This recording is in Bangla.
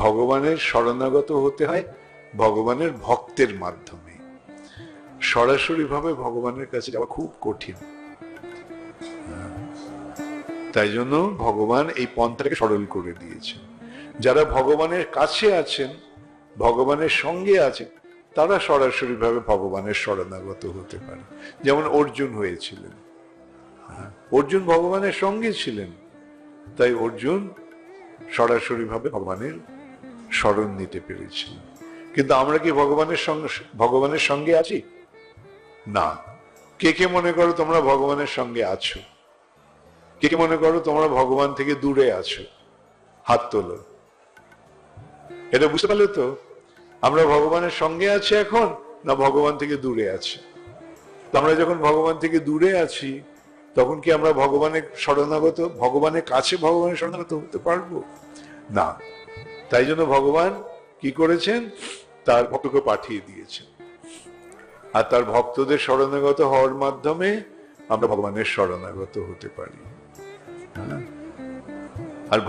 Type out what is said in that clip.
ভগবানের শরণাগত হতে হয় ভগবানের ভক্তের মাধ্যমে। সরাসরি ভাবে ভগবানের কাছে যাওয়া খুব কঠিন। তাই জন্য ভগবান এই পন্থাটাকে সরল করে দিয়েছেন। যারা ভগবানের কাছে আছেন, ভগবানের সঙ্গে আছেন, তারা সরাসরি ভাবে ভগবানের শরণাগত হতে পারে। যেমন অর্জুন হয়েছিলেন। অর্জুন ভগবানের সঙ্গে ছিলেন, তাই অর্জুন সরাসরি ভাবে ভগবানের শরণ নিতে পেরেছিলেন। কিন্তু আমরা কি ভগবানের সঙ্গে আছি? না। কে কে মনে করো তোমরা ভগবানের সঙ্গে আছো? কে কে মনে করো তোমরা ভগবান থেকে দূরে আছো? হাত তোলো। এটা বুঝতে পারলে তো আমরা ভগবানের সঙ্গে আছি এখন, না ভগবান থেকে দূরে আছি? আমরা যখন ভগবান থেকে দূরে আছি, তখন কি আমরা ভগবানের কাছে ভগবানের শরণাগত হতে পারবো না? তাই জন্য ভগবান কি করেছেন? তার ভক্তকে পাঠিয়ে দিয়েছেন, আর তার ভক্তদের শরণাগত হওয়ার মাধ্যমে আমরা ভগবানের শরণাগত হতে পারি। আর